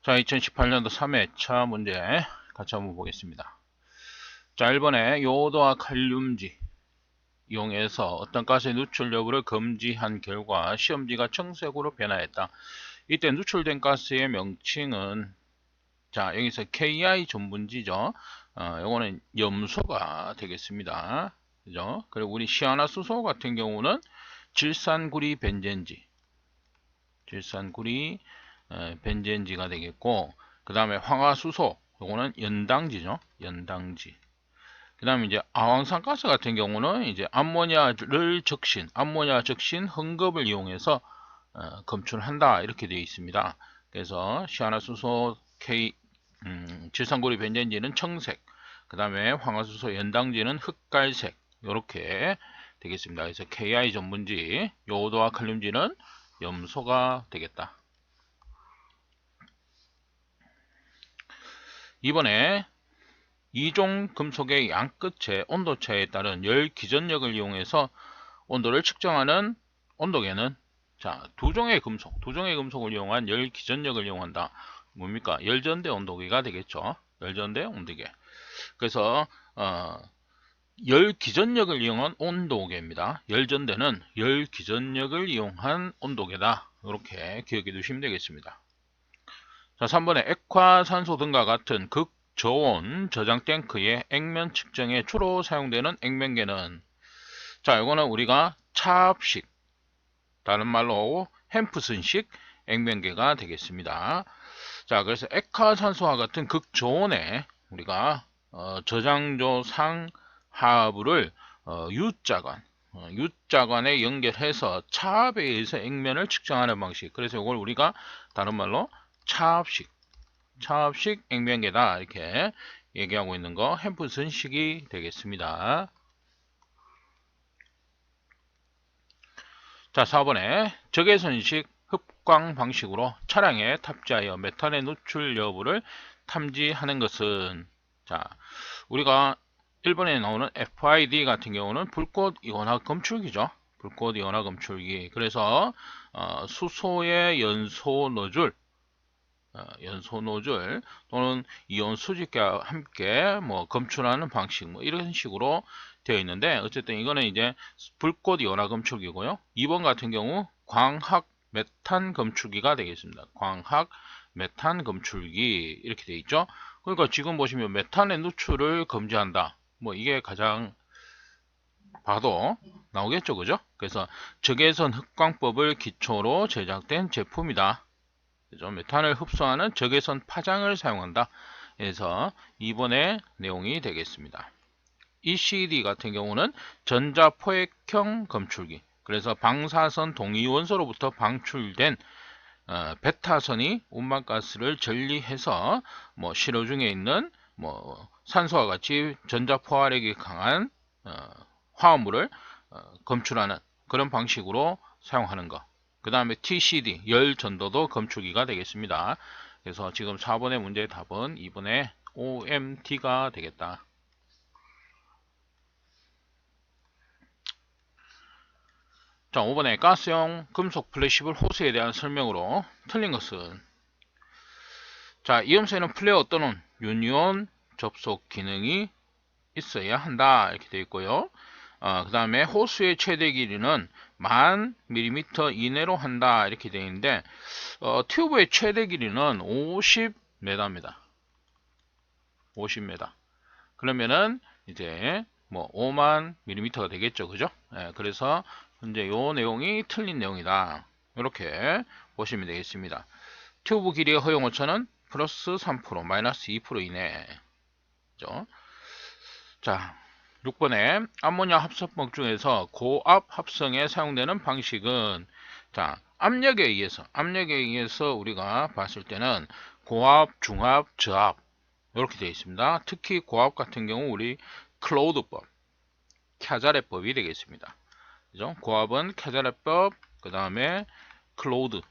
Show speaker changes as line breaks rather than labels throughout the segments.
자, 2018년도 3회차 문제 같이 한번 보겠습니다. 자, 1번에 요오드와 칼륨지 이용해서 어떤 가스의 누출 여부를 검지한 결과 시험지가 청색으로 변화했다. 이때 누출된 가스의 명칭은, 자, 여기서 KI 전분지죠. 요거는 염소가 되겠습니다. 그죠? 그리고 우리 시아나수소 같은 경우는 질산구리 벤젠지가 되겠고, 그 다음에 황화수소, 요거는 연당지죠. 연당지. 그 다음에 이제 아황산가스 같은 경우는 이제 암모니아 적신 헝겊을 이용해서 검출한다, 이렇게 되어 있습니다. 그래서 시아나수소 질산구리 벤젠지는 청색, 그 다음에 황화수소 연당지는 흑갈색, 이렇게 되겠습니다. 그래서 KI 전분지, 요오드와 칼륨지는 염소가 되겠다. 이번에 이종 금속의 양끝의 온도차에 따른 열 기전력을 이용해서 온도를 측정하는 온도계는, 자, 두 종의 금속을 이용한 열 기전력을 이용한다. 뭡니까? 열전대 온도계가 되겠죠. 열전대 온도계. 그래서 열 기전력을 이용한 온도계입니다. 열전대는 열 기전력을 이용한 온도계다. 이렇게 기억해 두시면 되겠습니다. 자, 3번에 액화산소 등과 같은 극저온 저장 탱크의 액면 측정에 주로 사용되는 액면계는, 자, 이거는 우리가 차압식, 다른 말로 햄프슨식 액면계가 되겠습니다. 자, 그래서 액화산소와 같은 극저온에 우리가 저장조 상하부를 U자관에 연결해서 차압에 의해서 액면을 측정하는 방식. 그래서 이걸 우리가 다른 말로 차압식 액면계다, 이렇게 얘기하고 있는 거 햄프슨식이 되겠습니다. 자, 4번에 적외선식 흡광 방식으로 차량에 탑재하여 메탄의 누출 여부를 탐지하는 것은, 자, 우리가 1번에 나오는 FID 같은 경우는 불꽃 이온화 검출기죠. 불꽃 이온화 검출기. 그래서 수소의 연소 노즐 또는 이온 수직과 함께 검출하는 방식, 이런 식으로 되어 있는데, 어쨌든 이거는 이제 불꽃 이온화 검출기고요. 2번 같은 경우 광학 메탄 검출기가 되겠습니다. 광학 메탄 검출기, 이렇게 되어 있죠. 그러니까 지금 보시면 메탄의 누출을 검지한다, 이게 가장 봐도 나오겠죠, 그죠? 그래서 적외선 흡광법을 기초로 제작된 제품이다. 그죠? 메탄을 흡수하는 적외선 파장을 사용한다. 그래서 2번의 내용이 되겠습니다. ECD 같은 경우는 전자포획형 검출기. 그래서 방사선 동위원소로부터 방출된 베타선이 운반가스를 전리해서 실어 중에 있는 산소와 같이 전자포화력이 강한 화합물을 검출하는 그런 방식으로 사용하는 것. 그 다음에 TCD, 열 전도도 검출기가 되겠습니다. 그래서 지금 4번의 문제의 답은 2번의 OMT가 되겠다. 자, 5번에 가스용 금속 플래시블 호스에 대한 설명으로 틀린 것은, 자, 이음새는 플레어 또는 유니온 접속 기능이 있어야 한다, 이렇게 되어 있고요. 그 다음에 호스의 최대 길이는 1000mm 이내로 한다, 이렇게 되어 있는데, 튜브의 최대 길이는 50m입니다. 50m. 그러면은 이제 50000mm가 되겠죠, 그죠? 그래서 현재 요 내용이 틀린 내용이다, 이렇게 보시면 되겠습니다. 튜브 길이의 허용 오차는 플러스 3%, 마이너스 2% 이내. 그죠? 자, 6번에 암모니아 합성법 중에서 고압 합성에 사용되는 방식은, 자, 압력에 의해서 우리가 봤을 때는 고압, 중압, 저압, 이렇게 되어 있습니다. 특히 고압 같은 경우 우리 클로우드법, 캬자레법이 되겠습니다. 그죠? 고압은 캬자레법, 그 다음에 클로우드법.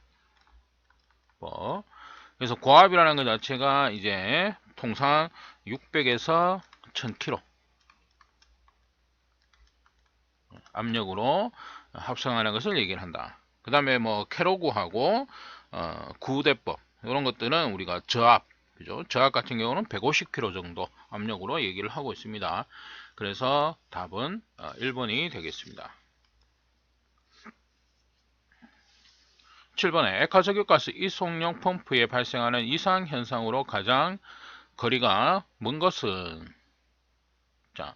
그래서 고압이라는 것 자체가 이제 통상 600에서 1000kg 압력으로 합성하는 것을 얘기를 한다. 그 다음에 캐로그하고 구대법, 이런 것들은 우리가 저압, 그죠? 저압 같은 경우는 150kg 정도 압력으로 얘기를 하고 있습니다. 그래서 답은 1번이 되겠습니다. 7번에 액화석유가스 이송용 펌프에 발생하는 이상 현상으로 가장 거리가 먼 것은, 자,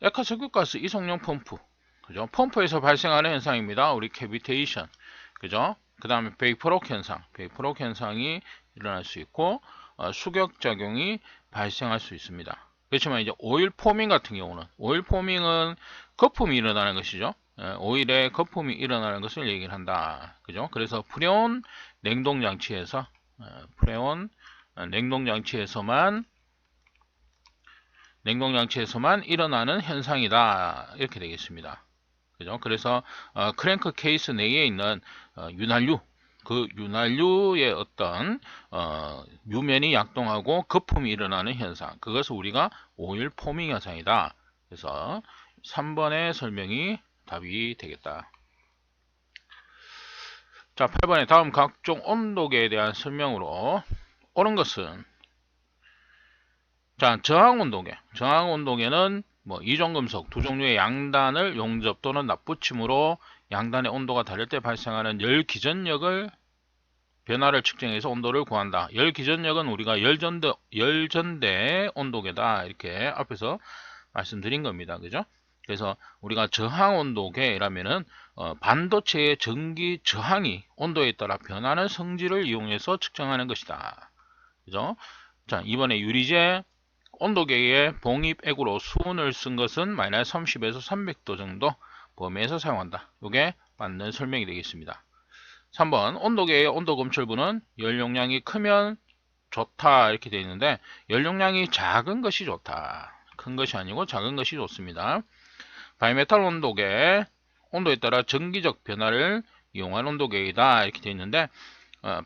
액화석유가스 이송용 펌프, 그죠? 펌프에서 발생하는 현상입니다. 우리 캐비테이션, 그죠? 그 다음에 베이퍼록 현상, 베이퍼록 현상이 일어날 수 있고 수격작용이 발생할 수 있습니다. 그렇지만 이제 오일 포밍 같은 경우는, 오일 포밍은 거품이 일어나는 것이죠. 오일에 거품이 일어나는 것을 얘기를 한다. 그죠? 그래서 프레온 냉동장치에서 프레온 냉동장치에서만 일어나는 현상이다. 이렇게 되겠습니다. 그죠? 그래서 크랭크 케이스 내에 있는 윤활유, 그 윤활유의 어떤 유면이 약동하고 거품이 일어나는 현상, 그것을 우리가 오일 포밍 현상이다. 그래서 3번의 설명이 답이 되겠다. 자, 8번에 다음 각종 온도계에 대한 설명으로 옳은 것은, 자, 저항온도계. 저항온도계는 뭐 이중금속 두 종류의 양단을 용접 또는 납붙임으로 양단의 온도가 다를 때 발생하는 열 기전력을 변화를 측정해서 온도를 구한다. 열 기전력은 우리가 열전대 온도계다. 이렇게 앞에서 말씀드린 겁니다. 그죠? 그래서 우리가 저항온도계라면은 반도체의 전기 저항이 온도에 따라 변하는 성질을 이용해서 측정하는 것이다. 그죠? 자, 이번에 유리재 온도계의 봉입액으로 수온을 쓴 것은 마이너스 30에서 300도 정도 범위에서 사용한다. 이게 맞는 설명이 되겠습니다. 3번 온도계의 온도 검출부는 열 용량이 크면 좋다 이렇게 되어 있는데, 열 용량이 작은 것이 좋다. 큰 것이 아니고 작은 것이 좋습니다. 바이메탈 온도계, 온도에 따라 전기적 변화를 이용한 온도계이다 이렇게 되어 있는데,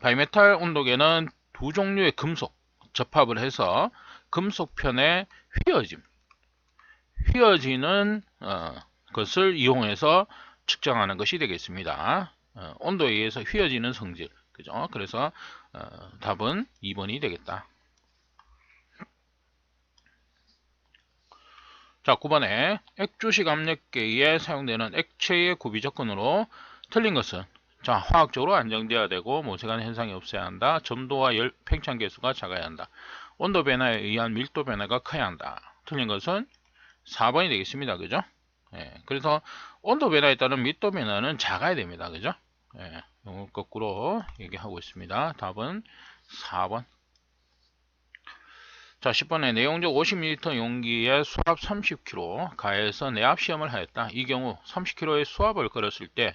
바이메탈 온도계는 두 종류의 금속 접합을 해서 금속편의 휘어지는 것을 이용해서 측정하는 것이 되겠습니다. 온도에 의해서 휘어지는 성질, 그죠? 그래서 답은 2번이 되겠다. 자, 9번에 액주식 압력계에 사용되는 액체의 구비 조건으로 틀린 것은, 자, 화학적으로 안정되어야 되고 모세관 현상이 없어야 한다. 점도와 열 팽창 계수가 작아야 한다. 온도 변화에 의한 밀도 변화가 커야 한다. 틀린 것은 4번이 되겠습니다. 그죠? 그래서 온도 변화에 따른 밀도 변화는 작아야 됩니다. 그죠? 이거 거꾸로 얘기하고 있습니다. 답은 4번. 자, 10번에 내용적 50ml 용기에 수압 30kg 가해서 내압 시험을 하였다. 이 경우 30kg의 수압을 걸었을 때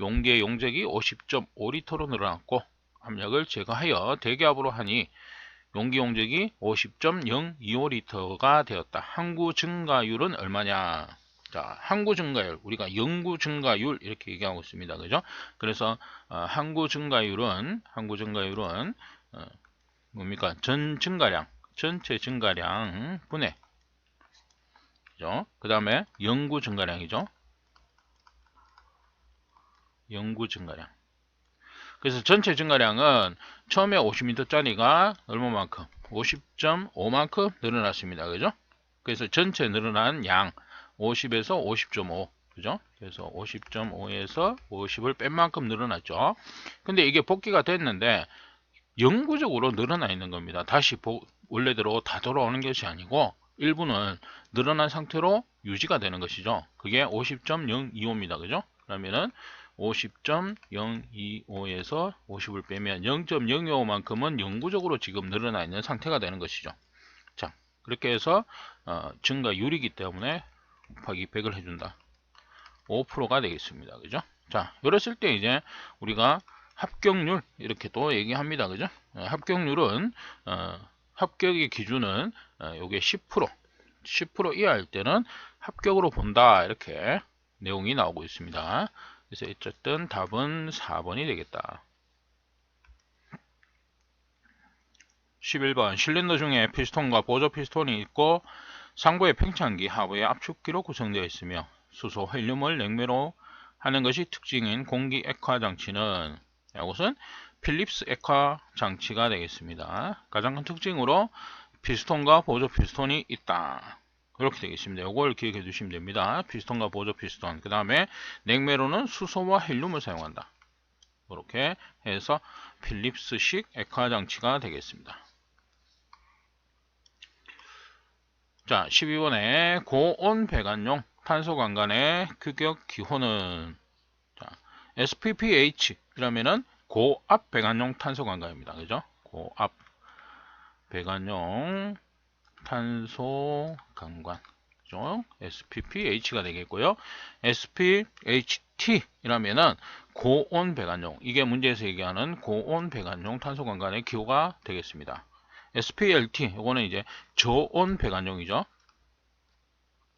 용기의 용적이 50.5L로 늘어났고 압력을 제거하여 대기압으로 하니 용기 용적이 50.025L가 되었다. 항구 증가율은 얼마냐? 자, 항구 증가율, 우리가 영구 증가율 이렇게 얘기하고 있습니다. 그죠? 그래서 항구 증가율은 뭡니까? 전 증가량, 전체 증가량 분해, 그죠? 그 다음에 영구 증가량이죠. 영구 증가량. 그래서 전체 증가량은 처음에 50m짜리가 얼마만큼? 50.5만큼 늘어났습니다. 그죠? 그래서 전체 늘어난 양 50에서 50.5, 그죠? 그래서 50.5에서 50을 뺀 만큼 늘어났죠. 근데 이게 복귀가 됐는데 영구적으로 늘어나 있는 겁니다. 다시 원래대로 다 돌아오는 것이 아니고 일부는 늘어난 상태로 유지가 되는 것이죠. 그게 50.025입니다. 그죠? 그러면은 50.025에서 50을 빼면 0.025만큼은 영구적으로 지금 늘어나 있는 상태가 되는 것이죠. 자, 그렇게 해서 증가율이기 때문에 곱하기 100을 해준다. 5%가 되겠습니다. 그죠? 자, 이랬을 때 이제 우리가 합격률 이렇게 또 얘기합니다. 그죠? 합격률은 합격의 기준은 요게 10% 이하일 때는 합격으로 본다. 이렇게 내용이 나오고 있습니다. 그래서 어쨌든 답은 4번이 되겠다. 11번 실린더 중에 피스톤과 보조 피스톤이 있고 상부의 팽창기, 하부의 압축기로 구성되어 있으며 수소, 헬륨을 냉매로 하는 것이 특징인 공기 액화 장치는, 이것은 필립스 액화 장치가 되겠습니다. 가장 큰 특징으로 피스톤과 보조 피스톤이 있다. 이렇게 되겠습니다. 이걸 기억해 주시면 됩니다. 피스톤과 보조 피스톤. 그 다음에 냉매로는 수소와 헬륨을 사용한다. 이렇게 해서 필립스식 액화 장치가 되겠습니다. 자, 12번에 고온 배관용 탄소 관관의 규격 기호는 자, SPPH 이라면은 고압 배관용 탄소 관관입니다. 그죠? 고압 배관용 탄소 관관. 그죠? SPPH가 되겠고요. SPHT 이라면은 고온 배관용. 이게 문제에서 얘기하는 고온 배관용 탄소 관관의 기호가 되겠습니다. SPLT 이거는 이제 저온 배관용이죠.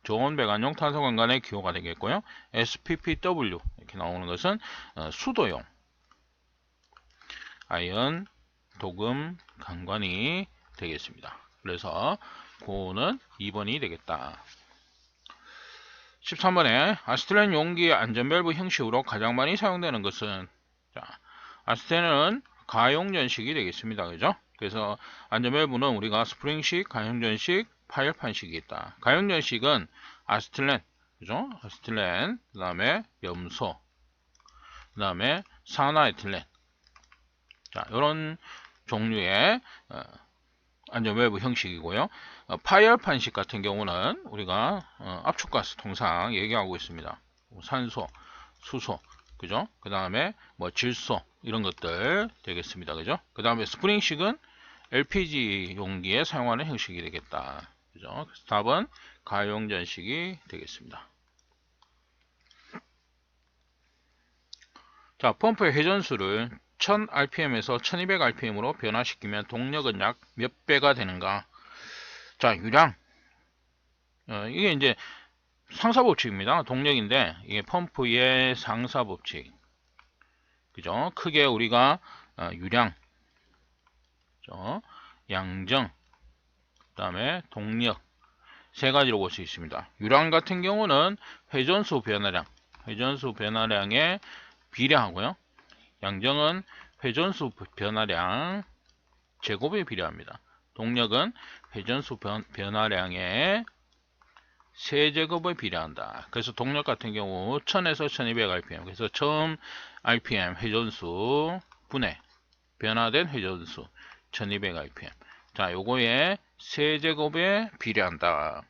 저온 배관용 탄소 관관의 기호가 되겠고요. SPPW 이렇게 나오는 것은 수도용 아연 도금 관관이 되겠습니다. 그래서 고는 2번이 되겠다. 13번에 아스텔렌 용기 안전밸브 형식으로 가장 많이 사용되는 것은 자, 아스텔렌은 가용전식이 되겠습니다. 그죠? 그래서 안전밸브는 우리가 스프링식, 가용전식, 파열판식이 있다. 가용전식은 아스텔렌, 그죠? 아스텔렌, 그 다음에 염소, 그 다음에 산화에틸렌. 자, 이런 종류의 안전밸브 형식이고요. 파열판식 같은 경우는 우리가 압축가스 통상 얘기하고 있습니다. 산소, 수소, 그죠? 그 다음에 뭐 질소 이런 것들 되겠습니다. 그죠? 그 다음에 스프링식은 LPG 용기에 사용하는 형식이 되겠다. 그죠? 그래서 답은 가용전식이 되겠습니다. 자, 펌프의 회전수를 1000rpm에서 1200rpm으로 변화시키면 동력은 약 몇 배가 되는가? 자, 유량. 이게 이제 상사법칙입니다. 동력인데, 이게 펌프의 상사법칙. 그죠? 크게 우리가 유량, 그죠? 양정, 그 다음에 동력. 세 가지로 볼 수 있습니다. 유량 같은 경우는 회전수 변화량에 비례하고요. 양정은 회전수 변화량 제곱에 비례합니다. 동력은 회전수 변화량의 세제곱에 비례한다. 그래서 동력 같은 경우 1000에서 1200rpm. 그래서 처음 rpm 회전수 분해 변화된 회전수 1200rpm. 자, 요거에 세제곱에 비례한다.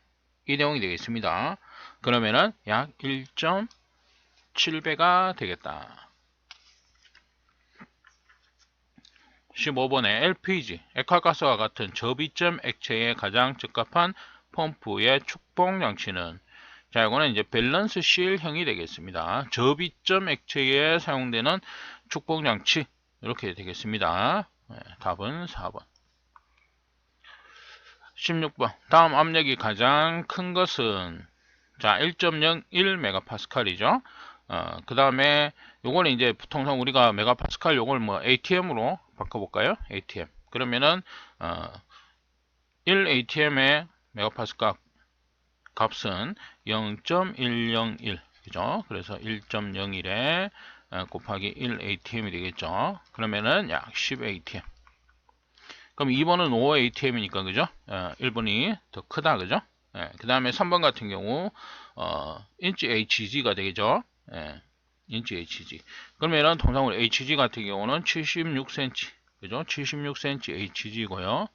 이 내용이 되겠습니다. 그러면은 약 1.7배가 되겠다. 15번에 LPG, 액화가스와 같은 저비점 액체에 가장 적합한 펌프의 축복 장치는 자, 이거는 이제 밸런스 실형이 되겠습니다. 저비점 액체에 사용되는 축복 장치 이렇게 되겠습니다. 네, 답은 4번. 16번. 다음 압력이 가장 큰 것은 자, 1.01MPa이죠. 그 다음에 요거는 이제 통상 우리가 메가파스칼 요걸 뭐 ATM으로 바꿔볼까요? ATM. 그러면은 1ATM의 메가파스칼 값은 0.101 그죠? 그래서 1.01에 곱하기 1ATM이 되겠죠. 그러면은 약 10ATM. 그럼 2번은 5ATM이니까 그죠? 1번이 더 크다 그죠? 그 다음에 3번 같은 경우 인치 HG가 되겠죠? 인치 HG. 그러면은 통상으로 HG 같은 경우는 76cm. 그죠? 76cm HG고요.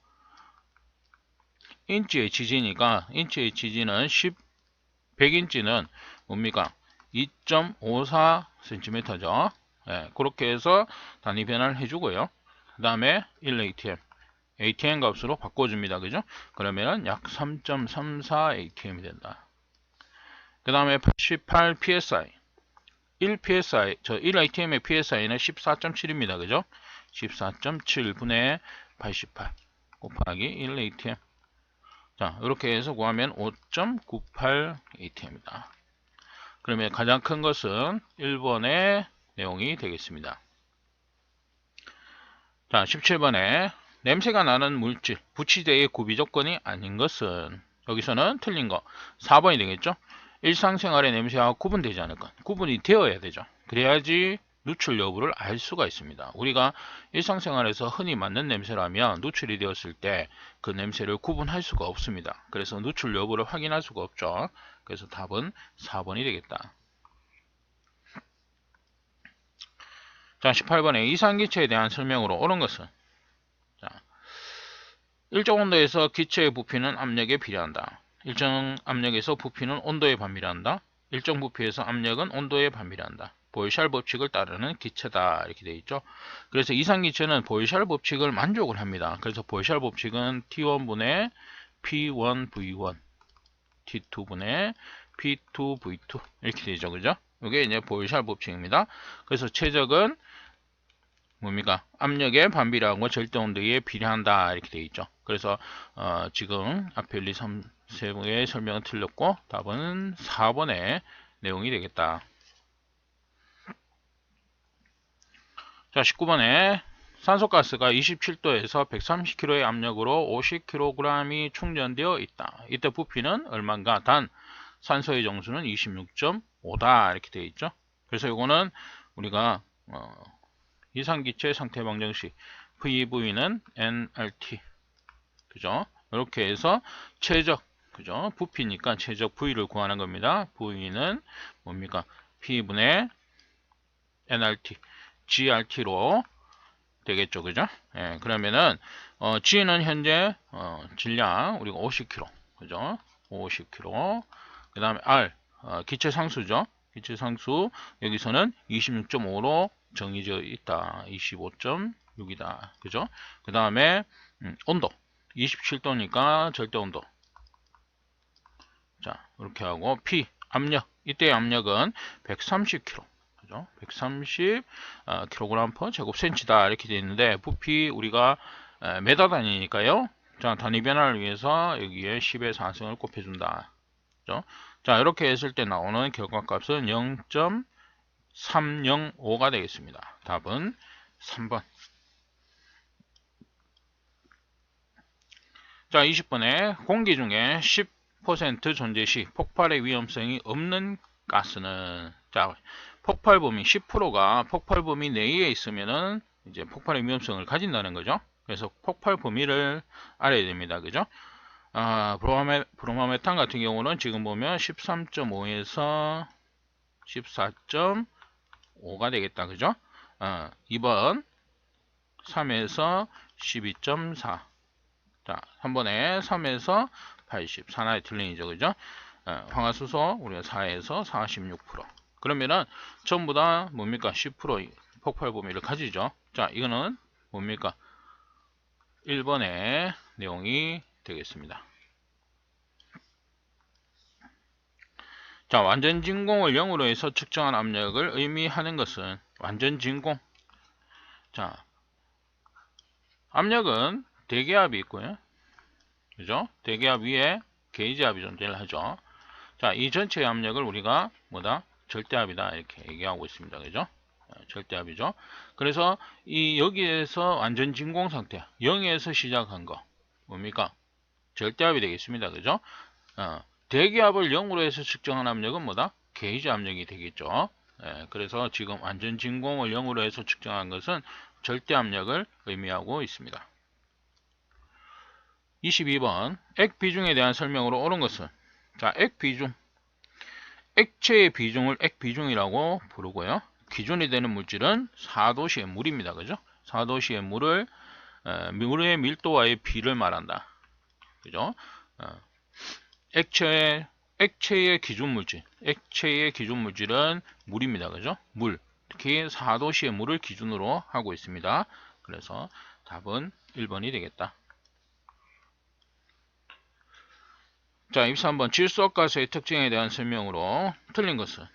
인치 HG니까 인치 HG는 100인치는 뭡니까? 2.54cm죠. 그렇게 해서 단위 변화를 해주고요. 그 다음에 1ATM. ATM 값으로 바꿔줍니다. 그죠? 그러면 약 3.34 ATM이 된다. 그 다음에 88 PSI. 1 PSI, 1 ATM의 PSI는 14.7입니다. 그죠? 14.7분의 88 곱하기 1 ATM. 자, 이렇게 해서 구하면 5.98 ATM입니다. 그러면 가장 큰 것은 1번의 내용이 되겠습니다. 자, 17번에 냄새가 나는 물질, 부치대의 구비 조건이 아닌 것은 여기서는 틀린 거 4번이 되겠죠? 일상생활의 냄새와 구분되지 않을 것. 구분이 되어야 되죠. 그래야지 누출 여부를 알 수가 있습니다. 우리가 일상생활에서 흔히 맡는 냄새라면 누출이 되었을 때 그 냄새를 구분할 수가 없습니다. 그래서 누출 여부를 확인할 수가 없죠. 그래서 답은 4번이 되겠다. 자, 18번에 이산기체에 대한 설명으로 옳은 것은, 자, 일정 온도에서 기체의 부피는 압력에 비례한다. 일정 압력에서 부피는 온도에 반비례한다. 일정 부피에서 압력은 온도에 반비례한다. 보일샬 법칙을 따르는 기체다. 이렇게 되어 있죠. 그래서 이산기체는 보일샬 법칙을 만족을 합니다. 그래서 보일샬 법칙은 T1분의 P1V1, T2분의 P2V2 이렇게 되죠. 그죠? 이게 이제 보일샬 법칙입니다. 그래서 최적은 뭡니까? 압력에 반비례하고 절대 온도에 비례한다. 이렇게 되어 있죠. 그래서 지금 앞에 1, 2, 3, 3개의 설명은 틀렸고 답은 4번의 내용이 되겠다. 자, 19번에 산소가스가 27도에서 130kg의 압력으로 50kg이 충전되어 있다. 이때 부피는 얼마인가? 단 산소의 정수는 26.5다. 이렇게 되어 있죠. 그래서 이거는 우리가 이산기체 상태 방정식 VV는 nRT, 그죠? 이렇게 해서 최적, 그죠? 부피니까 최적 V를 구하는 겁니다. V는 뭡니까? P분의 nRT, GRT로 되겠죠, 그죠? 예, 그러면은 G는 현재 질량 우리가 50kg, 그죠? 50kg. 그 다음에 R 기체 상수죠. 기체 상수 여기서는 26.5로 정의되어 있다. 25.6이다. 그죠? 그 다음에 온도 27도니까 절대 온도. 자, 이렇게 하고 P 압력, 이때의 압력은 130kg. 그죠? 130kg per 제곱센치다. 이렇게 되어 있는데 부피 우리가 메다 단위니까요. 자, 단위 변화를 위해서 여기에 10의 4승을 곱해준다. 그죠? 자, 이렇게 했을 때 나오는 결과값은 0.305가 되겠습니다. 답은 3번. 자, 20번에 공기 중에 10% 존재 시 폭발의 위험성이 없는 가스는, 자, 폭발 범위 10%가 폭발 범위 내에 있으면은 이제 폭발의 위험성을 가진다는 거죠. 그래서 폭발 범위를 알아야 됩니다. 그죠? 브로마메탄 같은 경우는 지금 보면 13.5에서 14.5가 되겠다. 그죠? 2번 3에서 12.4. 자, 3번에 3에서 80. 하나의 틀린이죠. 그죠? 황화수소 우리가 4에서 46%. 그러면은 전부 다 뭡니까? 10% 폭발 범위를 가지죠. 자, 이거는 뭡니까? 1번의 내용이 되겠습니다. 자, 완전 진공을 0으로 해서 측정한 압력을 의미하는 것은 완전 진공. 자, 압력은 대기압이 있고요. 그죠? 대기압 위에 게이지압이 존재를 하죠. 자, 이 전체의 압력을 우리가 뭐다? 절대압이다. 이렇게 얘기하고 있습니다. 그죠? 절대압이죠. 그래서 이 여기에서 완전 진공 상태 0에서 시작한 거 뭡니까? 절대압이 되겠습니다. 그죠? 대기압을 0으로 해서 측정한 압력은 뭐다? 게이지 압력이 되겠죠. 그래서 지금 완전 진공을 0으로 해서 측정한 것은 절대 압력을 의미하고 있습니다. 22번 액 비중에 대한 설명으로 옳은 것은, 자, 액 비중, 액체의 비중을 액 비중이라고 부르고요. 기준이 되는 물질은 4도시의 물입니다. 그죠? 4도시의 물을 물의 밀도와의 비를 말한다. 그죠? 액체의 기준 물질, 액체의 기준 물질은 물입니다. 그죠? 물. 특히 4도시의 물을 기준으로 하고 있습니다. 그래서 답은 1번이 되겠다. 자, 23번 질소가스의 특징에 대한 설명으로 틀린 것은,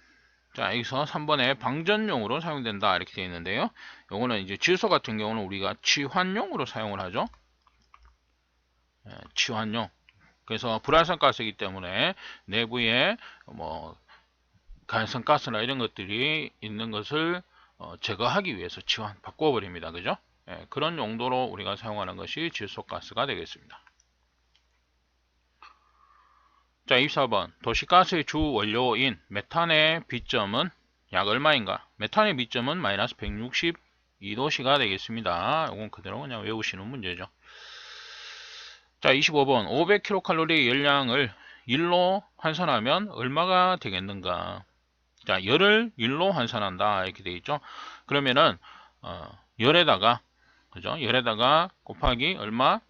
자, 여기서 3번에 방전용으로 사용된다 이렇게 되어 있는데요. 요거는 이제 질소 같은 경우는 우리가 치환용으로 사용을 하죠. 치환용. 그래서 불활성가스이기 때문에 내부에 뭐 가연성가스나 이런 것들이 있는 것을 제거하기 위해서 치환 바꿔버립니다. 그죠? 그런 용도로 우리가 사용하는 것이 질소가스가 되겠습니다. 자, 24번 도시가스의 주 원료인 메탄의 B점은, 약 얼마인가? 메탄의 미점은 마이너스 162도씨가 되겠습니다. 이건 그대로 그냥 외우시는 문제죠. 자, 25번 500kcal 열량을 1로 환산하면 얼마가 되겠는가? 자, 열을 1로 환산한다 이렇게 되겠죠. 그러면은 열에다가 그죠? 열에다가 곱하기 얼마?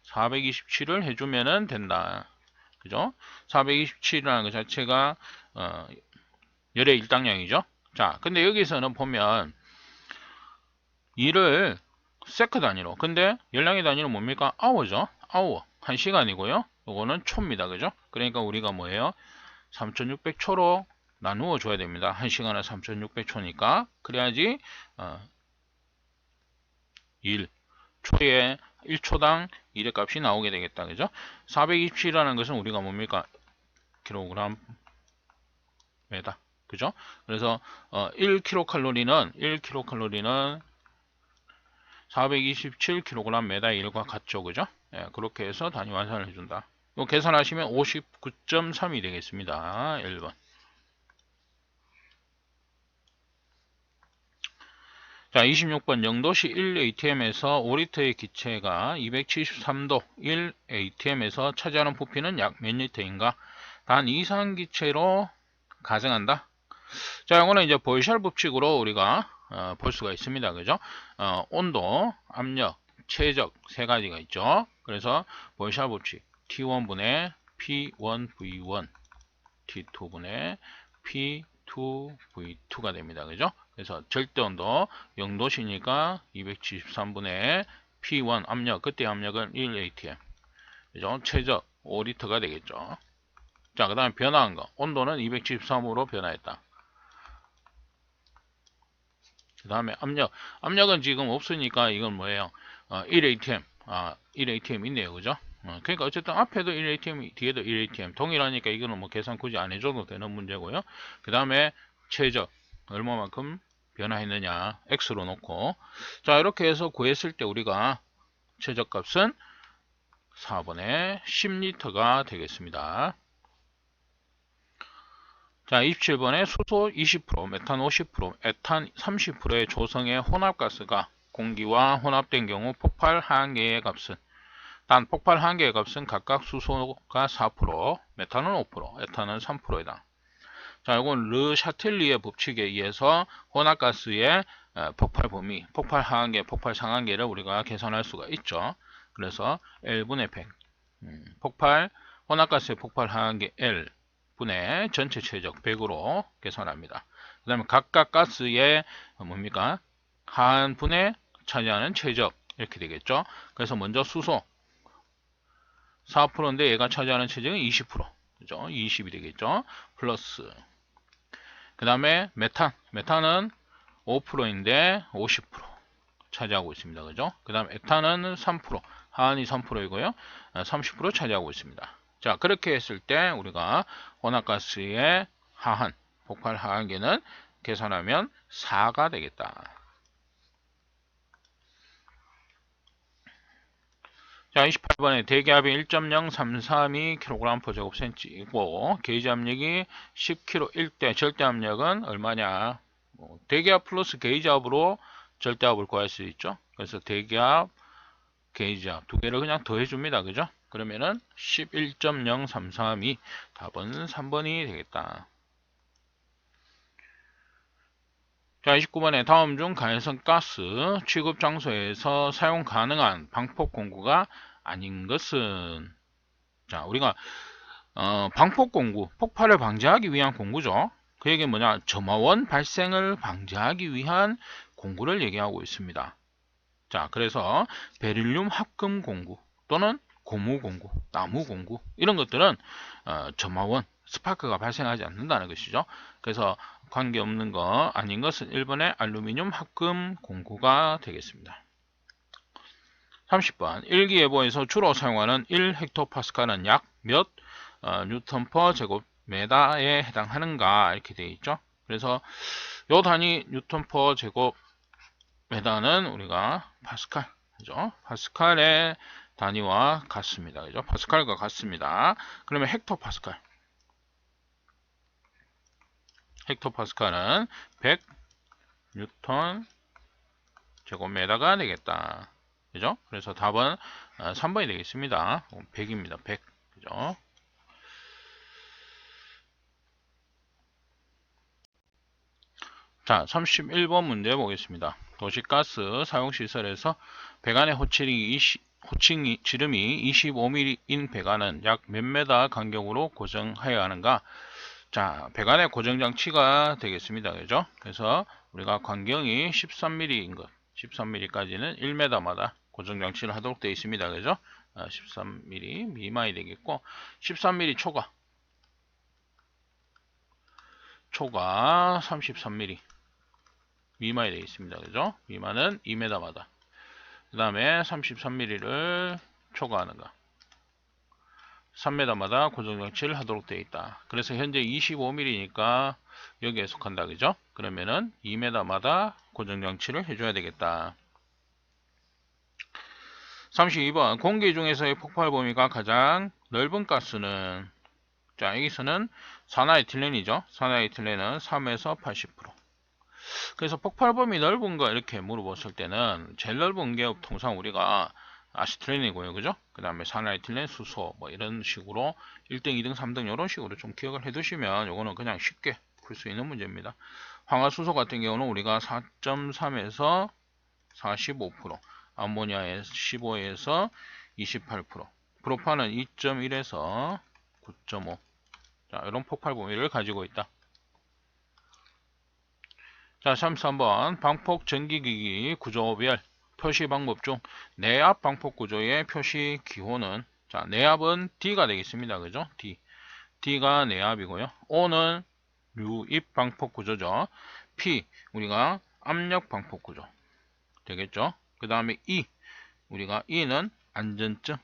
427을 해주면은 된다. 그죠? 427이라는 것 자체가 열의 일당량이죠. 자, 근데 여기서는 보면 일을 세크 단위로, 근데 열량의 단위는 뭡니까? 아워죠. 아워. 1시간이고요. 요거는 초입니다. 그죠? 그러니까 우리가 뭐예요? 3600초로 나누어 줘야 됩니다. 1시간에 3600초니까. 그래야지 1초에 1초당 1의 값이 나오게 되겠다. 그죠? 427이라는 것은 우리가 뭡니까? 킬로그램 메다. 그죠? 그래서 1kcal는 427kg 메다 1과 같죠. 그죠? 예, 그렇게 해서 단위 환산을 해준다. 이거 계산하시면 59.3이 되겠습니다. 1번. 자, 26번 영도시 1ATM에서 5리터의 기체가 273도 1ATM에서 차지하는 부피는 약 몇 리터인가? 단 이상기체로 가정한다. 자, 이거는 이제 보이샬 법칙으로 우리가 볼 수가 있습니다. 그죠? 온도, 압력, 최적 세 가지가 있죠. 그래서 보이샬 법칙 T1분의 P1V1, T2분의 P2V2가 됩니다. 그죠? 그래서 절대 온도 0도시니까 273분의 P1 압력, 그때 압력은 1atm. 그죠? 최적 5리터가 되겠죠. 자, 그 다음에 변화한 거. 온도는 273으로 변화했다. 그 다음에 압력. 압력은 지금 없으니까 이건 뭐예요? 1atm. 1atm 있네요. 그죠? 그러니까 어쨌든 앞에도 1atm, 뒤에도 1atm. 동일하니까 이거는 뭐 계산 굳이 안 해줘도 되는 문제고요. 그 다음에 최적. 얼마만큼 변화했느냐. x로 놓고. 자, 이렇게 해서 구했을 때 우리가 최적 값은 4번에 10리터가 되겠습니다. 자, 27번에 수소 20%, 메탄 50%, 에탄 30%의 조성의 혼합가스가 공기와 혼합된 경우 폭발 한계의 값은, 단 폭발 한계의 값은 각각 수소가 4%, 메탄은 5%, 에탄은 3%이다. 자, 이건 르 샤틀리의 법칙에 의해서 혼합가스의 폭발 범위, 폭발 하한계, 폭발 상한계를 우리가 계산할 수가 있죠. 그래서 L분의 100, 폭발, 혼합가스의 폭발 하한계 L 분의 전체 최적 100으로 계산합니다. 그 다음에 각각 가스의 뭡니까? 하한분에 차지하는 최적 이렇게 되겠죠. 그래서 먼저 수소 4%인데 얘가 차지하는 최적은 20%. 그죠? 20이 되겠죠. 플러스 그 다음에 메탄은 5%인데 50% 차지하고 있습니다. 그죠? 그 다음에 에탄은 3%, 하한이 3%이고요. 30% 차지하고 있습니다. 자, 그렇게 했을 때 우리가 혼합가스의 하한, 폭발 하한계는 계산하면 4가 되겠다. 자, 28번에 대기압이 1.0332kg/제곱cm이고 게이지 압력이 10kg 1대, 절대 압력은 얼마냐? 대기압 플러스 게이지압으로 절대압을 구할 수 있죠. 그래서 대기압, 게이지압 두 개를 그냥 더해줍니다. 그죠? 그러면은 11.0332, 답은 3번이 되겠다. 자, 29번에 다음 중 가해성 가스 취급 장소에서 사용 가능한 방폭 공구가 아닌 것은, 자, 우리가 방폭 공구, 폭발을 방지하기 위한 공구죠. 그 얘기는 뭐냐? 점화원 발생을 방지하기 위한 공구를 얘기하고 있습니다. 자, 그래서 베릴륨 합금 공구 또는 고무 공구, 나무 공구 이런 것들은 점화원, 스파크가 발생하지 않는다는 것이죠. 그래서 관계없는 거 아닌 것은 1번의 알루미늄 합금 공구가 되겠습니다. 30번 일기예보에서 주로 사용하는 1헥토파스칼은 약 몇 뉴턴 퍼 제곱미터에 해당하는가 이렇게 되어 있죠. 그래서 요 단위 뉴턴 퍼 제곱미터는 우리가 파스칼, 그죠? 파스칼의 단위와 같습니다. 그죠? 파스칼과 같습니다. 그러면 헥토파스칼. 헥토파스칼은 100 뉴턴 제곱미터가 되겠다. 그죠? 그래서 답은 3번이 되겠습니다. 100입니다. 100. 그죠? 자, 31번 문제 보겠습니다. 도시가스 사용시설에서 배관의 호칭이 지름이 25mm인 배관은 약 몇 메다 간격으로 고정하여야 하는가? 자, 배관의 고정장치가 되겠습니다. 그죠? 그래서 우리가 간격이 13mm인 것, 13mm까지는 1m마다 고정장치를 하도록 되어 있습니다. 그죠? 13mm 미만이 되겠고, 13mm 초가 33mm 미만이 되어 있습니다. 그죠? 미만은 2m마다. 그 다음에 33mm를 초과하는가. 3m마다 고정장치를 하도록 되어 있다. 그래서 현재 25mm니까 여기에 속한다. 그죠? 그러면은 2m마다 고정장치를 해줘야 되겠다. 32번 공기 중에서의 폭발 범위가 가장 넓은 가스는, 자, 여기서는 산화에틸렌이죠. 산화에틸렌은 3에서 80%. 그래서 폭발 범위 넓은 거 이렇게 물어봤을 때는 제일 넓은 게 통상 우리가 아시트렌이고요. 그죠? 그 다음에 산화에틸렌, 수소 뭐 이런 식으로 1등, 2등, 3등 이런 식으로 좀 기억을 해 두시면 요거는 그냥 쉽게 풀 수 있는 문제입니다. 황화수소 같은 경우는 우리가 4.3에서 45%, 암모니아의 15에서 28%, 프로판은 2.1에서 9.5. 자, 이런 폭발 범위를 가지고 있다. 자, 33번 방폭 전기기기 구조별 표시 방법 중 내압 방폭 구조의 표시 기호는, 자, 내압은 D가 되겠습니다. 그죠? D가 내압이고요. O는 유입 방폭 구조죠. P 우리가 압력 방폭 구조 되겠죠. 그 다음에 우리가 E는 안전증.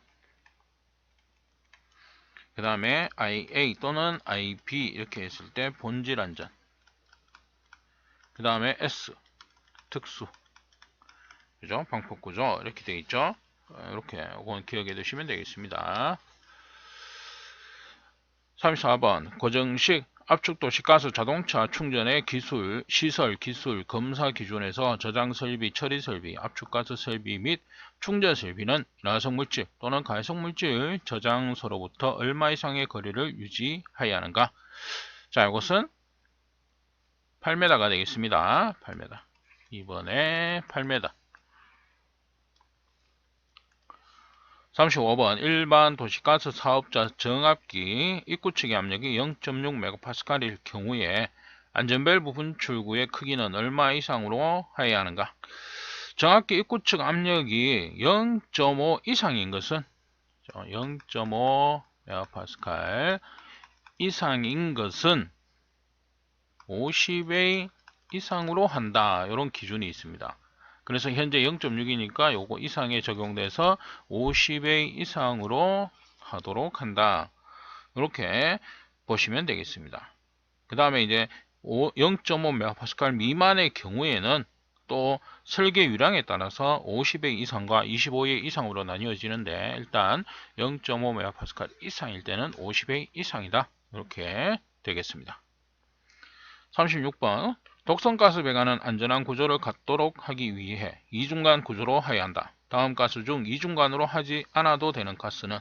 그 다음에 IA 또는 IB 이렇게 했을 때 본질 안전. 그 다음에 S 특수. 그죠? 방폭 구조 이렇게 되어 있죠. 이렇게 이건 기억해 두시면 되겠습니다. 34번 고정식 압축도시가스 자동차 충전의 기술, 시설 기술 검사 기준에서 저장 설비, 처리 설비, 압축가스 설비 및 충전 설비는 인화성 물질 또는 가해성 물질 저장소로부터 얼마 이상의 거리를 유지해야 하는가? 자, 이것은 8m가 되겠습니다. 8m. 이번에 8m. 35번 일반 도시가스 사업자 정압기 입구 측의 압력이 0.6MPa일 경우에 안전밸브 분출구의 크기는 얼마 이상으로 해야 하는가? 정압기 입구 측 압력이 0.5 이상인 것은, 0.5MPa 이상인 것은 50A 이상으로 한다. 이런 기준이 있습니다. 그래서 현재 0.6이니까 요거 이상에 적용돼서 50회 이상으로 하도록 한다. 이렇게 보시면 되겠습니다. 그 다음에 이제 0.5MPa 미만의 경우에는 또 설계 유량에 따라서 50회 이상과 25회 이상으로 나뉘어지는데, 일단 0.5MPa 이상일 때는 50회 이상이다. 이렇게 되겠습니다. 36번 독성가스 배관은 안전한 구조를 갖도록 하기 위해 이중간 구조로 해야 한다. 다음 가스 중 이중간으로 하지 않아도 되는 가스는,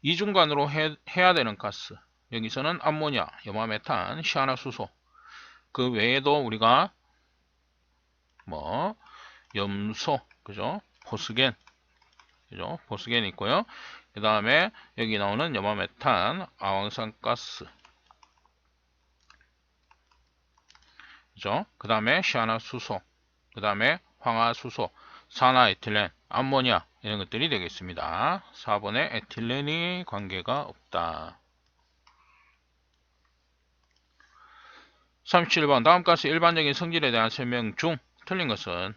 이중간으로 해야 되는 가스, 여기서는 암모니아, 염화메탄, 시아나수소, 그 외에도 우리가 뭐 염소, 그죠? 포스겐, 그죠? 포스겐 있고요. 그 다음에 여기 나오는 염화메탄, 아황산가스, 그 다음에 시아나수소, 그 다음에 황화수소, 산화에틸렌, 암모니아 이런 것들이 되겠습니다. 4번에 에틸렌이 관계가 없다. 37번 다음 가스 일반적인 성질에 대한 설명 중 틀린 것은,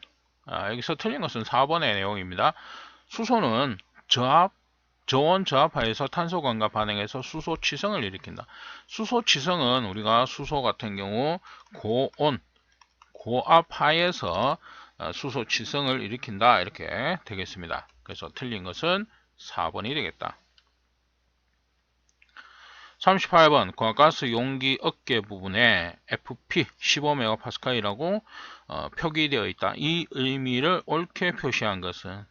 여기서 틀린 것은 4번의 내용입니다. 수소는 저온 저압하에서 탄소광과 반응해서 수소 치성을 일으킨다. 수소 치성은 우리가 수소 같은 경우 고온, 고압하에서 수소 치성을 일으킨다. 이렇게 되겠습니다. 그래서 틀린 것은 4번이 되겠다. 38번 과가스 용기 어깨 부분에 FP 15MPa이라고 표기되어 있다. 이 의미를 옳게 표시한 것은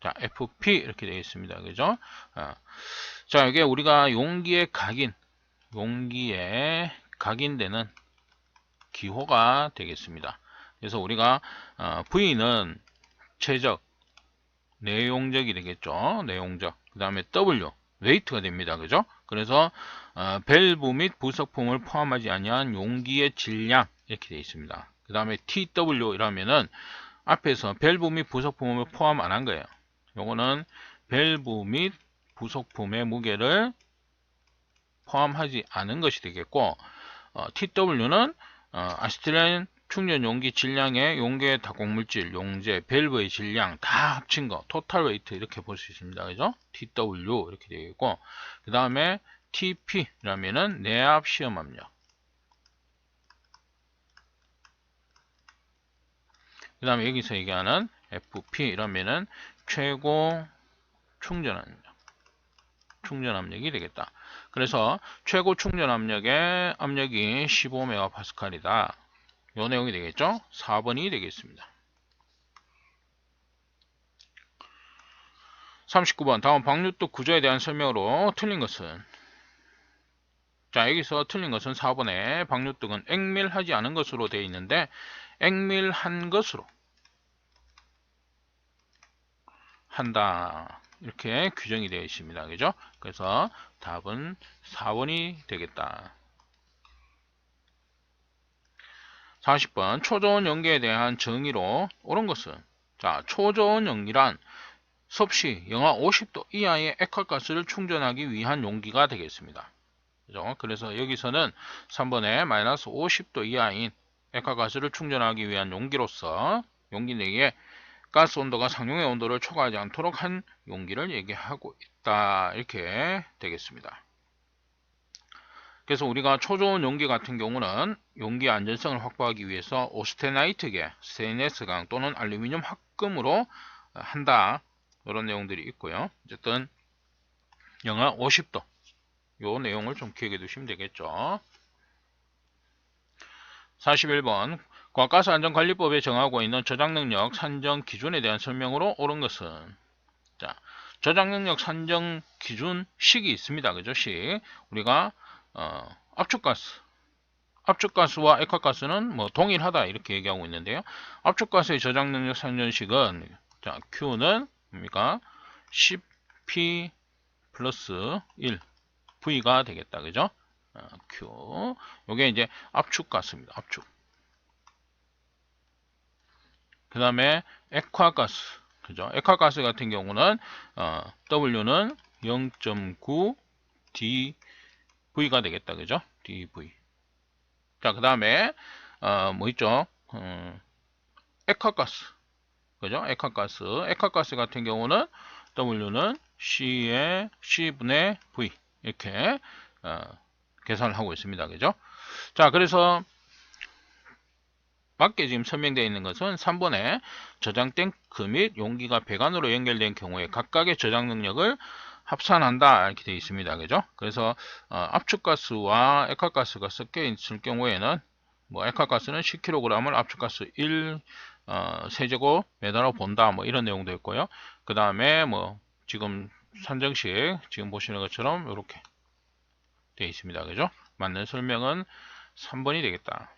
자 FP 이렇게 되겠습니다. 그죠? 자 이게 우리가 용기에 각인되는 기호가 되겠습니다. 그래서 우리가 V는 최적, 내용적이 되겠죠. 내용적. 그 다음에 W, 웨이트가 됩니다. 그죠? 그래서 밸브 및 부속품을 포함하지 아니한 용기의 질량 이렇게 되어 있습니다. 그 다음에 TW 이라면은 앞에서 밸브 및 부속품을 포함 안 한 거예요. 요거는 밸브 및 부속품의 무게를 포함하지 않은 것이 되겠고, TW는 아시틸렌 충전 용기 질량의 용기의 다공물질, 용재, 밸브의 질량 다 합친 거, 토탈 웨이트 이렇게 볼 수 있습니다. 그죠? TW 이렇게 되겠고, 그 다음에 TP라면은 내압 시험 압력. 그 다음에 여기서 얘기하는 FP라면은 최고 충전 압력이 되겠다. 그래서 최고 충전 압력의 압력이 15MPa이다. 요 내용이 되겠죠? 4번이 되겠습니다. 39번 다음 방류뚝 구조에 대한 설명으로 틀린 것은 자 여기서 틀린 것은 4번에 방류뚝은 액밀하지 않은 것으로 되어 있는데 액밀한 것으로 한다. 이렇게 규정이 되어 있습니다. 그죠? 그래서 답은 4번이 되겠다. 40번 초저온 연기에 대한 정의로 옳은 것은 자 초저온 연기란 섭씨 영하 50도 이하의 액화가스를 충전하기 위한 용기가 되겠습니다. 그죠? 그래서 여기서는 3번에 마이너스 50도 이하인 액화가스를 충전하기 위한 용기로서 용기 내에 가스 온도가 상용의 온도를 초과하지 않도록 한 용기를 얘기하고 있다. 이렇게 되겠습니다. 그래서 우리가 초저온 용기 같은 경우는 용기 안전성을 확보하기 위해서 오스테나이트계, 스테인레스강 또는 알루미늄 합금으로 한다. 이런 내용들이 있고요. 어쨌든 영하 50도 요 내용을 좀 기억해 두시면 되겠죠. 41번 과가스안전관리법에 정하고 있는 저장능력 산정 기준에 대한 설명으로 옳은 것은 자 저장능력 산정 기준 식이 있습니다. 그죠? 식 우리가 압축가스와 액화가스는 뭐 동일하다 이렇게 얘기하고 있는데요. 압축가스의 저장능력 산정식은 자 Q는 뭡니까? 10P 플러스 1 V가 되겠다. 그죠? Q 요게 이제 압축가스입니다. 압축. 그 다음에 액화가스 그죠? 액화가스 같은 경우는 W는 0.9 dV가 되겠다. 그죠? dV. 자, 그 다음에 뭐 있죠? 액화가스 그죠? 액화가스 같은 경우는 W는 C분의 V 이렇게 계산을 하고 있습니다. 그죠? 자, 그래서 맞게 지금 설명되어 있는 것은 3번에 저장 탱크 및 용기가 배관으로 연결된 경우에 각각의 저장 능력을 합산한다 이렇게 되어 있습니다. 그죠? 그래서 압축가스와 액화가스가 섞여 있을 경우에는 뭐 액화가스는 10kg을 압축가스 1 세제곱미터로 본다 뭐 이런 내용도 있고요. 그 다음에 뭐 지금 산정식 지금 보시는 것처럼 이렇게 되어 있습니다. 그죠? 맞는 설명은 3번이 되겠다.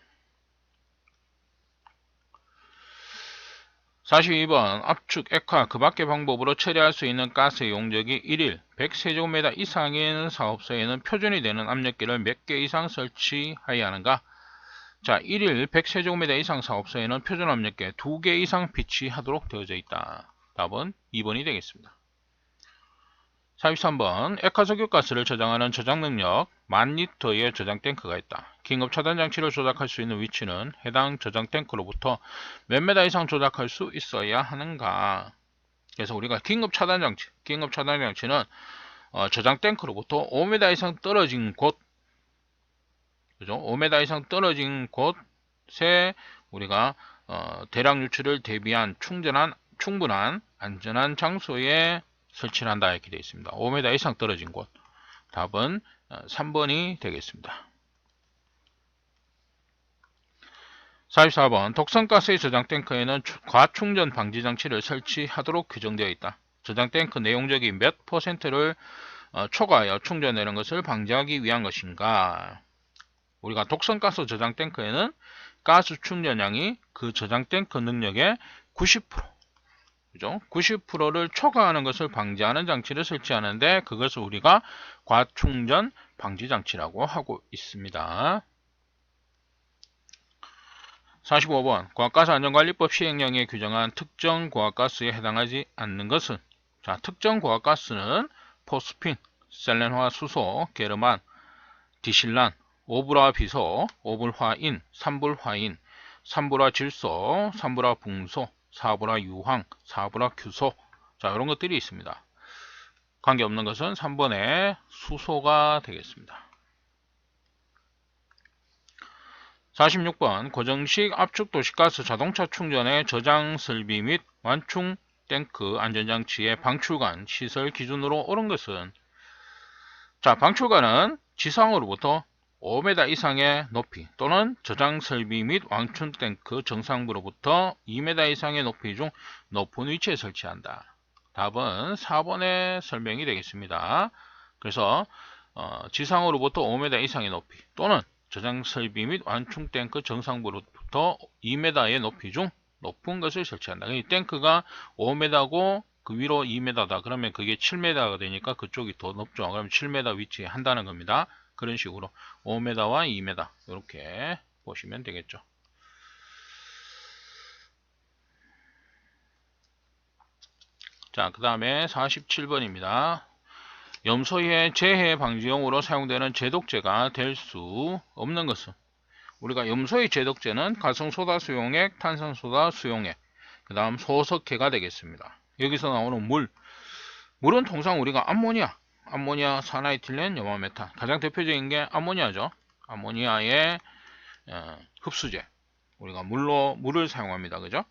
42번 압축, 액화, 그 밖의 방법으로 처리할 수 있는 가스의 용적이 1일 100세제곱미터 이상인 사업소에는 표준이 되는 압력계를 몇 개 이상 설치하여야 하는가? 자, 1일 100세제곱미터 이상 사업소에는 표준 압력계 2개 이상 비치하도록 되어져 있다. 답은 2번이 되겠습니다. 43번 액화석유가스를 저장하는 저장능력 10,000리터의 저장탱크가 있다. 긴급 차단장치를 조작할 수 있는 위치는 해당 저장탱크로부터 몇 메다 이상 조작할 수 있어야 하는가. 그래서 우리가 긴급 차단장치는 저장탱크로부터 5m 이상 떨어진 곳 그죠? 5m 이상 떨어진 곳에 우리가 대량 유출을 대비한 충분한 안전한 장소에 설치를 한다 이렇게 되어 있습니다. 5m 이상 떨어진 곳. 답은 3번이 되겠습니다. 44번 독성가스의 저장 탱크에는 과충전 방지 장치를 설치하도록 규정되어 있다. 저장 탱크 내용적인 몇 %를 초과하여 충전되는 것을 방지하기 위한 것인가? 우리가 독성가스 저장 탱크에는 가스 충전량이 그 저장 탱크 능력의 90%, 그죠? 90%를 초과하는 것을 방지하는 장치를 설치하는데 그것을 우리가 과충전 방지 장치라고 하고 있습니다. 45번 고압가스 안전관리법 시행령에 규정한 특정 고압가스에 해당하지 않는 것은, 자, 특정 고압가스는 포스핀, 셀렌화 수소, 게르만, 디실란, 오브라 비소, 오불화인, 삼불화인, 삼불화 질소, 삼불화 붕소, 사불화 유황, 사불화 규소, 자, 이런 것들이 있습니다. 관계없는 것은 3번의 수소가 되겠습니다. 46번 고정식 압축 도시가스 자동차 충전의 저장 설비 및 완충 탱크 안전장치의 방출관 시설 기준으로 옳은 것은, 자, 방출관은 지상으로부터 5m 이상의 높이 또는 저장 설비 및 완충 탱크 정상부로부터 2m 이상의 높이 중 높은 위치에 설치한다. 답은 4번의 설명이 되겠습니다. 그래서 지상으로부터 5m 이상의 높이 또는 저장 설비 및 완충 탱크 정상부로부터 2m의 높이 중 높은 것을 설치한다. 이 탱크가 5m고 그 위로 2m다. 그러면 그게 7m가 되니까 그쪽이 더 높죠. 그럼 7m 위치에 한다는 겁니다. 그런 식으로 5m와 2m 이렇게 보시면 되겠죠. 자, 그 다음에 47번입니다. 염소의 재해 방지용으로 사용되는 제독제가 될 수 없는 것은, 우리가 염소의 제독제는 가성소다 수용액, 탄산소다 수용액, 그 다음 소석해가 되겠습니다. 여기서 나오는 물은 통상 우리가 암모니아, 산화에틸렌, 염화메탄, 가장 대표적인 게 암모니아죠. 암모니아의 흡수제, 우리가 물을 사용합니다. 그죠?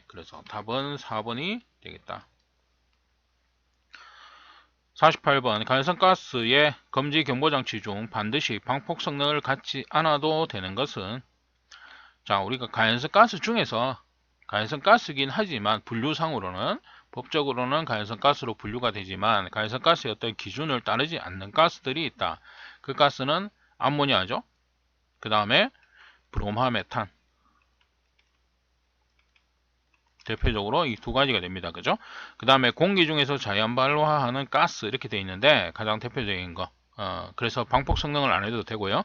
그래서 답은 4번이 되겠다. 48번 간선가스의 검지 경보장치 중 반드시 방폭 성능을 갖지 않아도 되는 것은, 자, 우리가 가연성가스 중에서 가연성가스긴 하지만 분류상으로는 법적으로는 가연성가스로 분류가 되지만 가연성가스의 어떤 기준을 따르지 않는 가스들이 있다. 그 가스는 암모니아죠. 그 다음에 브롬화메탄, 대표적으로 이 두 가지가 됩니다. 그죠? 그 다음에 공기 중에서 자연발화하는 가스 이렇게 되어 있는데 가장 대표적인 거, 그래서 방폭 성능을 안 해도 되고요.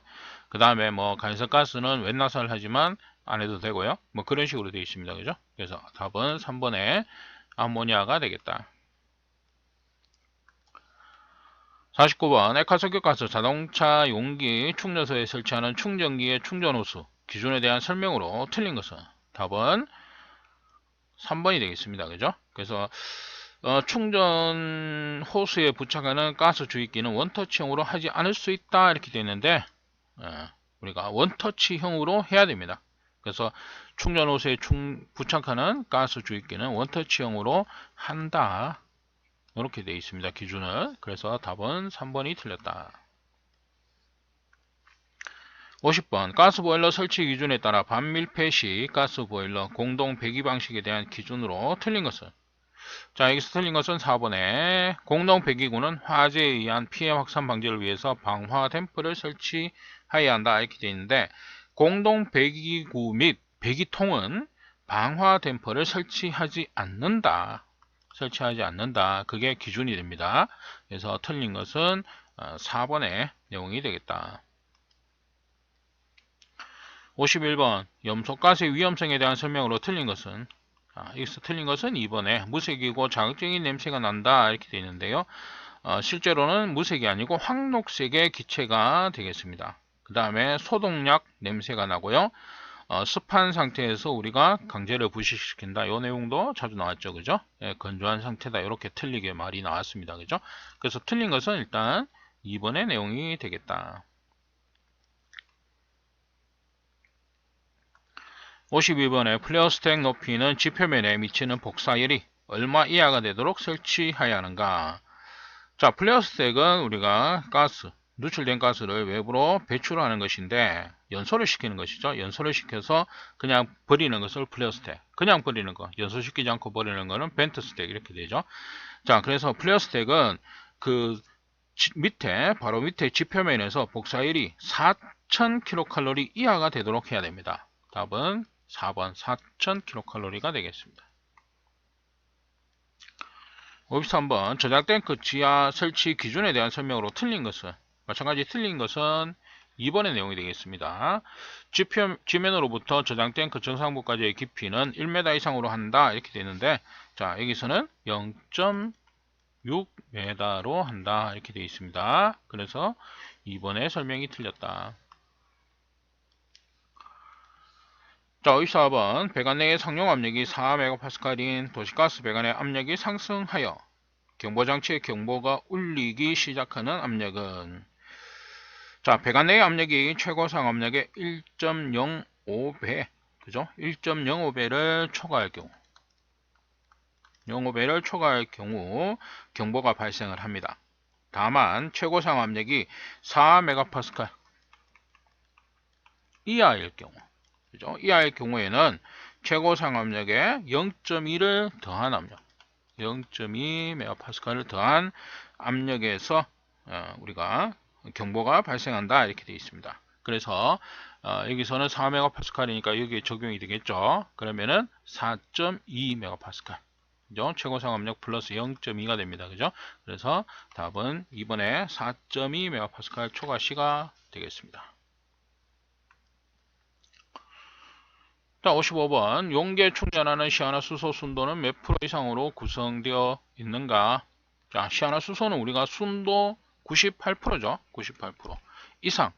그 다음에 뭐 가연성가스는 웬나사를 하지만 안 해도 되고요. 뭐 그런 식으로 되어 있습니다. 그죠? 그래서 답은 3번에 암모니아가 되겠다. 49번 액화석유가스 자동차 용기 충전소에 설치하는 충전기의 충전호수 기준에 대한 설명으로 틀린 것은, 답은 3번이 되겠습니다. 그죠? 그래서 충전 호스에 부착하는 가스 주입기는 원터치형으로 하지 않을 수 있다 이렇게 되어 있는데 우리가 원터치형으로 해야 됩니다. 그래서 충전 호스에 부착하는 가스 주입기는 원터치형으로 한다 이렇게 되어 있습니다. 기준을. 그래서 답은 3번이 틀렸다. 50번 가스보일러 설치 기준에 따라 반밀폐식 가스보일러 공동 배기 방식에 대한 기준으로 틀린 것은, 자, 여기서 틀린 것은 4번에 공동 배기구는 화재에 의한 피해 확산 방지를 위해서 방화 댐프를 설치해야 한다 이렇게 되어 있는데, 공동 배기구 및 배기통은 방화 댐퍼를 설치하지 않는다. 그게 기준이 됩니다. 그래서 틀린 것은 4번의 내용이 되겠다. 51번 염소가스의 위험성에 대한 설명으로 틀린 것은, 여기서 틀린 것은 2번에 무색이고 자극적인 냄새가 난다 이렇게 되어 있는데요. 실제로는 무색이 아니고 황록색의 기체가 되겠습니다. 그 다음에 소독약 냄새가 나고요. 습한 상태에서 우리가 강제로 부식시킨다. 이 내용도 자주 나왔죠. 그죠? 건조한 상태다. 이렇게 틀리게 말이 나왔습니다. 그죠? 그래서 틀린 것은 일단 2번의 내용이 되겠다. 52번에 플레어스택 높이는 지표면에 미치는 복사열이 얼마 이하가 되도록 설치해야 하는가. 자, 플레어스택은 우리가 가스, 누출된 가스를 외부로 배출하는 것인데 연소를 시키는 것이죠. 연소를 시켜서 그냥 버리는 것을 플레어스택, 그냥 버리는 거, 연소시키지 않고 버리는 거는 벤트스택 이렇게 되죠. 자, 그래서 플레어스택은 그 밑에 바로 밑에 지표면에서 복사율이 4000kcal 이하가 되도록 해야 됩니다. 답은 4번 4000kcal가 되겠습니다. 53번 저장된 그 지하 설치 기준에 대한 설명으로 틀린 것은, 마찬가지 틀린 것은 2번의 내용이 되겠습니다. 지면으로부터 저장된 그 정상부까지의 깊이는 1m 이상으로 한다 이렇게 되는데, 자 여기서는 0.6m로 한다 이렇게 되어 있습니다. 그래서 2번의 설명이 틀렸다. 자, 54번 배관 내의 상용 압력이 4MPa인 도시가스 배관의 압력이 상승하여 경보장치의 경보가 울리기 시작하는 압력은, 자, 배관 내의 압력이 최고상 압력의 1.05배, 그죠? 1.05배를 초과할 경우, 0.05배를 초과할 경우 경보가 발생을 합니다. 다만 최고상 압력이 4MPa 이하일 경우, 그죠? 이하일 경우에는 최고상 압력에 0.2를 더한 압력, 0.2MPa를 더한 압력에서 우리가 경보가 발생한다 이렇게 되어 있습니다. 그래서 여기서는 4MPa니까 여기에 적용이 되겠죠. 그러면은 4.2MPa, 그죠? 최고상 압력 플러스 0.2가 됩니다. 그죠? 그래서 답은 이번에 4.2MPa 초과 시가 되겠습니다. 자, 55번 용계 충전하는 시아나수소 순도는 몇 프로 이상으로 구성되어 있는가? 자, 시아나수소는 우리가 순도 98%죠. 98% 이상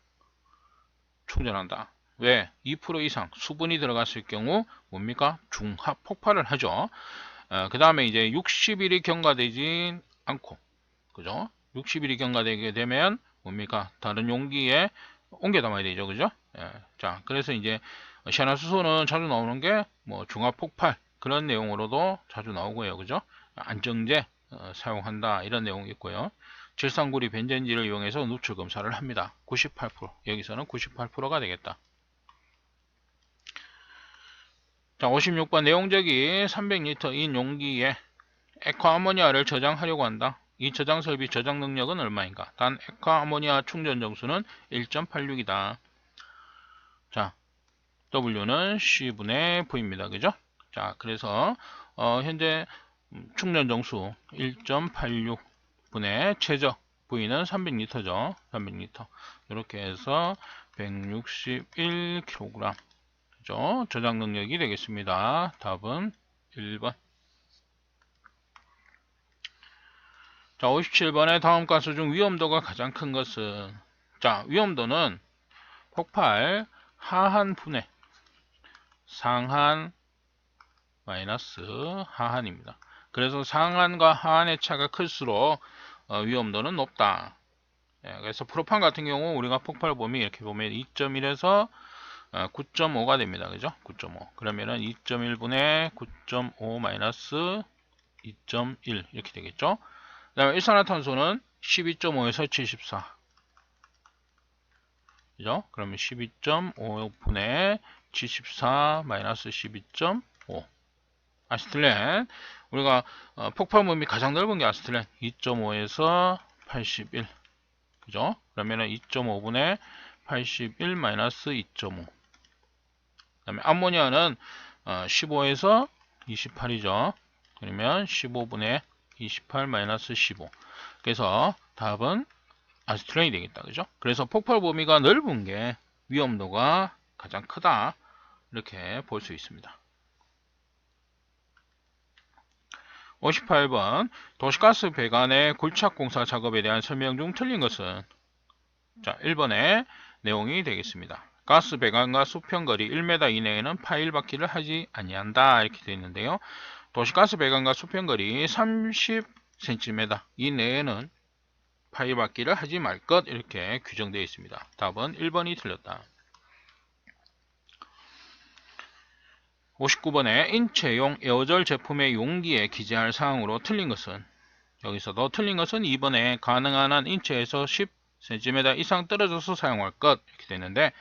충전한다. 왜? 2% 이상 수분이 들어갔을 경우 뭡니까? 중합 폭발을 하죠. 그 다음에 이제 60일이 경과되지 않고, 그죠? 60일이 경과되게 되면 뭡니까? 다른 용기에 옮겨 담아야 되죠. 그죠? 자, 그래서 이제 시아나수소는 자주 나오는 게 뭐 중합 폭발 그런 내용으로도 자주 나오고요. 그죠? 안정제 사용한다 이런 내용이 있고요. 질산구리 벤젠지를 이용해서 누출 검사를 합니다. 98%, 여기서는 98%가 되겠다. 자, 56번 내용적이 300L인 용기에 액화아모니아를 저장하려고 한다. 이 저장 설비 저장 능력은 얼마인가? 단 액화아모니아 충전 정수는 1.86이다. 자, W는 C분의 V입니다. 그죠? 자, 그래서 현재 충전 정수 1.86분의 최저 V는 300L죠. 300L. 이렇게 해서 161kg. 그죠? 저장 능력이 되겠습니다. 답은 1번. 자, 57번에 다음 가스 중 위험도가 가장 큰 것은, 자, 위험도는 폭발 하한 분해 상한 마이너스 하한입니다. 그래서 상한과 하한의 차가 클수록 위험도는 높다. 그래서 프로판 같은 경우 우리가 폭발 범위 이렇게 보면 2.1에서 9.5가 됩니다. 그죠? 9.5. 그러면은 2.1분의 9.5 마이너스 2.1 이렇게 되겠죠? 그 다음에 일산화탄소는 12.5에서 74. 그죠? 그러면 12.5분의 74 마이너스 12.5. 아시틀렌. 우리가 폭발 범위 가장 넓은 게 아시틀렌. 2.5에서 81. 그죠? 그러면은 2.5분의 81 마이너스 2.5. 그 다음에 암모니아는 15에서 28이죠. 그러면 15분의 28 마이너스 15. 그래서 답은 아시틀렌이 되겠다. 그죠? 그래서 폭발 범위가 넓은 게 위험도가 가장 크다. 이렇게 볼 수 있습니다. 58번 도시가스 배관의 굴착공사 작업에 대한 설명 중 틀린 것은, 자, 1번의 내용이 되겠습니다. 가스 배관과 수평거리 1m 이내에는 파일 받기를 하지 아니한다 이렇게 되어 있는데요. 도시가스 배관과 수평거리 30cm 이내에는 파일 받기를 하지 말 것 이렇게 규정되어 있습니다. 답은 1번이 틀렸다. 59번에 인체용 에어졸 제품의 용기에 기재할 사항으로 틀린 것은, 여기서도 틀린 것은 2번에 가능한 한 인체에서 10cm 이상 떨어져서 사용할 것 이렇게 되는데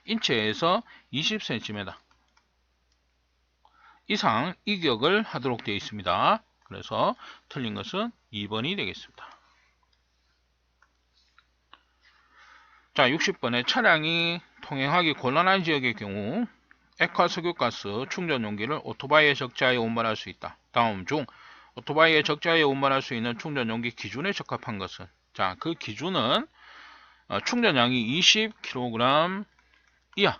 인체에서 20cm 이상 이격을 하도록 되어 있습니다. 그래서 틀린 것은 2번이 되겠습니다. 자, 60번에 차량이 통행하기 곤란한 지역의 경우 액화석유가스 충전 용기를 오토바이의 적재하에 운반할 수 있다. 다음 중 오토바이의 적재하에 운반할 수 있는 충전 용기 기준에 적합한 것은? 자, 그 기준은 충전량이 20kg 이하,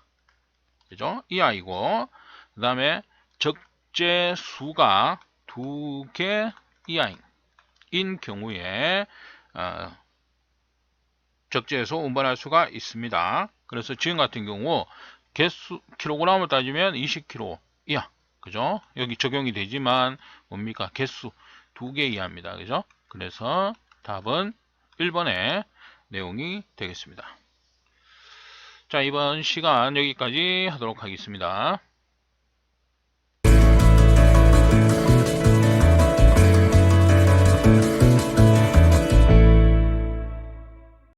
그죠? 이하이고, 그 다음에 적재 수가 2개 이하인 경우에 적재해서 운반할 수가 있습니다. 그래서 지금 같은 경우 개수 킬로그램을 따지면 20kg 이하, 그죠? 여기 적용이 되지만 뭡니까? 개수 2개 이하입니다. 그죠? 그래서 답은 1번의 내용이 되겠습니다. 자, 이번 시간 여기까지 하도록 하겠습니다.